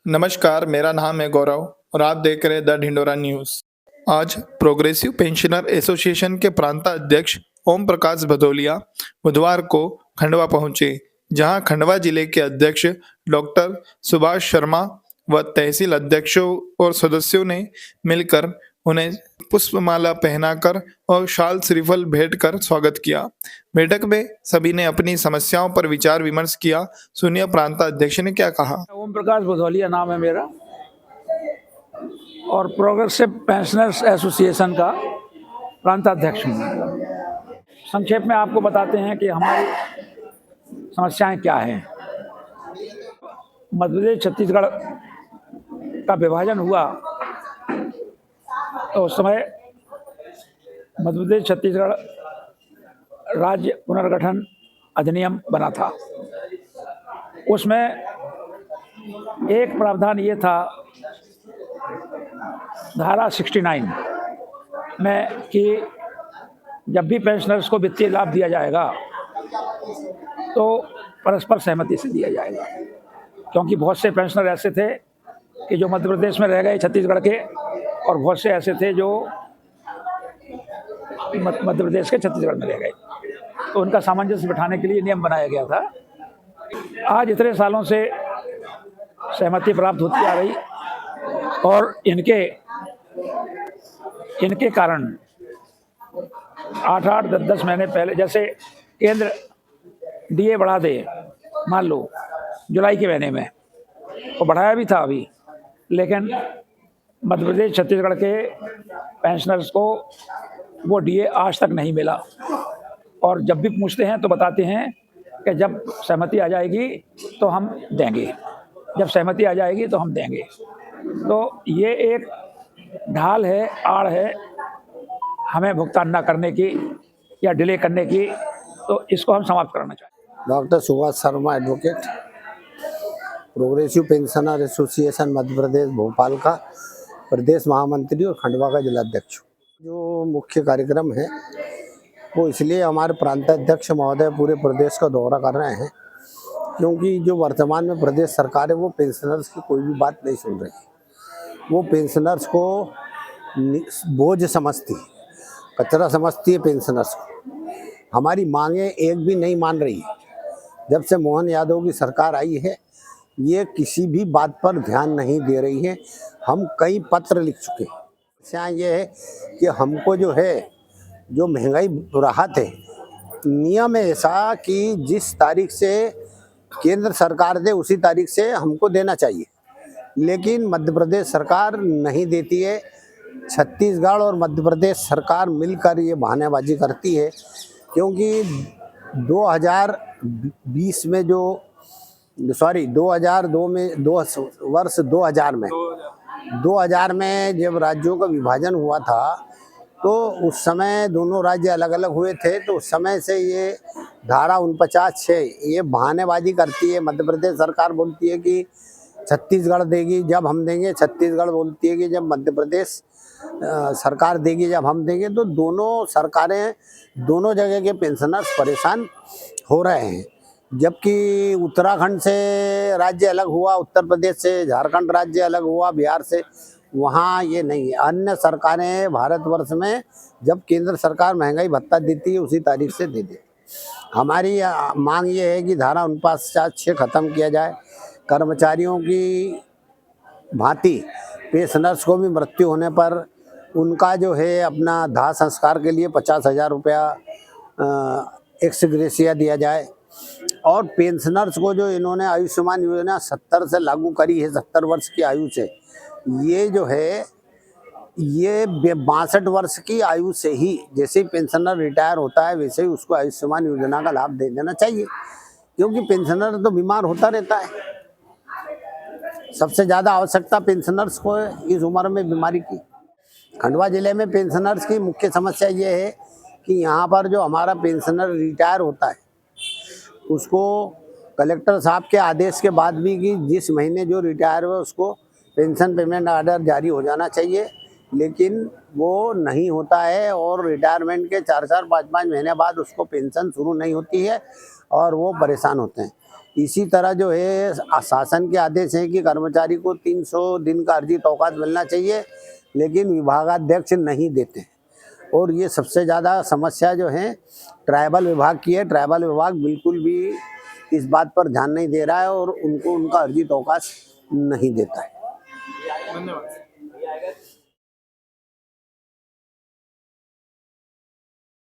नमस्कार, मेरा नाम है गौरव और आप देख रहे हैं द ढिंडोरा न्यूज़। आज प्रोग्रेसिव पेंशनर एसोसिएशन के प्रांत अध्यक्ष ओम प्रकाश भदौलिया बुधवार को खंडवा पहुंचे, जहां खंडवा जिले के अध्यक्ष डॉक्टर सुभाष शर्मा व तहसील अध्यक्षों और सदस्यों ने मिलकर उन्हें पुष्पमाला पहनाकर और शाल श्रीफल भेंट कर स्वागत किया। बैठक में सभी ने अपनी समस्याओं पर विचार विमर्श किया। सुनिए प्रांत अध्यक्ष ने क्या कहा। ओम प्रकाश भदौलिया नाम है मेरा और प्रोग्रेसिव पेंशनर्स एसोसिएशन का प्रांत अध्यक्ष हूँ। संक्षेप में आपको बताते हैं कि हमारी समस्याएं क्या हैं। मध्य प्रदेश छत्तीसगढ़ का विभाजन हुआ तो उस समय मध्य प्रदेश छत्तीसगढ़ राज्य पुनर्गठन अधिनियम बना था। उसमें एक प्रावधान ये था धारा 69 में कि जब भी पेंशनर्स को वित्तीय लाभ दिया जाएगा तो परस्पर सहमति से दिया जाएगा, क्योंकि बहुत से पेंशनर ऐसे थे कि जो मध्य प्रदेश में रह गए छत्तीसगढ़ के, और बहुत से ऐसे थे जो मध्य प्रदेश के छत्तीसगढ़ में रह गए, तो उनका सामंजस्य बिठाने के लिए नियम बनाया गया था। आज इतने सालों से सहमति प्राप्त होती आ रही और इनके कारण 8-8, 10-10 महीने पहले जैसे केंद्र डीए बढ़ा दे, मान लो जुलाई के महीने में, तो बढ़ाया भी था अभी, लेकिन मध्य प्रदेश छत्तीसगढ़ के पेंशनर्स को वो डीए आज तक नहीं मिला। और जब भी पूछते हैं तो बताते हैं कि जब सहमति आ जाएगी तो हम देंगे, जब सहमति आ जाएगी तो हम देंगे। तो ये एक ढाल है, आड़ है हमें भुगतान न करने की या डिले करने की, तो इसको हम समाप्त कराना चाहते हैं। Doctor Subhash Sharma, advocate, progressive pensioner association Madhya Pradesh Bhopal का प्रदेश महामंत्री और खंडवा का जिलाध्यक्ष। जो मुख्य कार्यक्रम है वो इसलिए हमारे प्रांताध्यक्ष महोदय पूरे प्रदेश का दौरा कर रहे हैं, क्योंकि जो वर्तमान में प्रदेश सरकार है वो पेंशनर्स की कोई भी बात नहीं सुन रही। वो पेंशनर्स को बोझ समझती है, कचरा समझती है पेंशनर्स को। हमारी मांगें एक भी नहीं मान रही है। जब से मोहन यादव की सरकार आई है ये किसी भी बात पर ध्यान नहीं दे रही है। हम कई पत्र लिख चुके हैं। समस्या ये है कि हमको जो है जो महंगाई राहत है, नियम है ऐसा कि जिस तारीख से केंद्र सरकार दे उसी तारीख से हमको देना चाहिए, लेकिन मध्य प्रदेश सरकार नहीं देती है। छत्तीसगढ़ और मध्य प्रदेश सरकार मिलकर ये बहानेबाजी करती है, क्योंकि 2020 में जो 2002 में वर्ष 2000 में जब राज्यों का विभाजन हुआ था तो उस समय दोनों राज्य अलग अलग हुए थे। तो उस समय से ये धारा 49(6) ये बहानेबाजी करती है। मध्य प्रदेश सरकार बोलती है कि छत्तीसगढ़ देगी जब हम देंगे, छत्तीसगढ़ बोलती है कि जब मध्य प्रदेश सरकार देगी जब हम देंगे। तो दोनों सरकारें, दोनों जगह के पेंशनर्स परेशान हो रहे हैं। जबकि उत्तराखंड से राज्य अलग हुआ, उत्तर प्रदेश से झारखंड राज्य अलग हुआ, बिहार से, वहाँ ये नहीं है। अन्य सरकारें भारतवर्ष में जब केंद्र सरकार महंगाई भत्ता देती है उसी तारीख से दे दे। हमारी मांग ये है कि धारा 49(6) खत्म किया जाए। कर्मचारियों की भांति पेंशनर्स को भी मृत्यु होने पर उनका जो है अपना दाह संस्कार के लिए 50,000 रुपया एक्स ग्रेशिया दिया जाए। और पेंशनर्स को जो इन्होंने आयुष्मान योजना 70 से लागू करी है, 70 वर्ष की आयु से, ये जो है ये 62 वर्ष की आयु से ही, जैसे ही पेंशनर रिटायर होता है वैसे ही उसको आयुष्मान योजना का लाभ दे देना चाहिए, क्योंकि पेंशनर तो बीमार होता रहता है। सबसे ज़्यादा आवश्यकता पेंशनर्स को इस उम्र में बीमारी की। खंडवा जिले में पेंशनर्स की मुख्य समस्या ये है कि यहाँ पर जो हमारा पेंशनर रिटायर होता है उसको कलेक्टर साहब के आदेश के बाद भी कि जिस महीने जो रिटायर हुआ उसको पेंशन पेमेंट ऑर्डर जारी हो जाना चाहिए, लेकिन वो नहीं होता है और रिटायरमेंट के 4-4, 5-5 महीने बाद उसको पेंशन शुरू नहीं होती है और वो परेशान होते हैं। इसी तरह जो है शासन के आदेश है कि कर्मचारी को 300 दिन का अर्जित अवकाश मिलना चाहिए, लेकिन विभागाध्यक्ष नहीं देते। और ये सबसे ज़्यादा समस्या जो है ट्राइबल विभाग की है। ट्राइबल विभाग बिल्कुल भी इस बात पर ध्यान नहीं दे रहा है और उनको उनका अर्जित अवकाश नहीं देता है। धन्यवाद।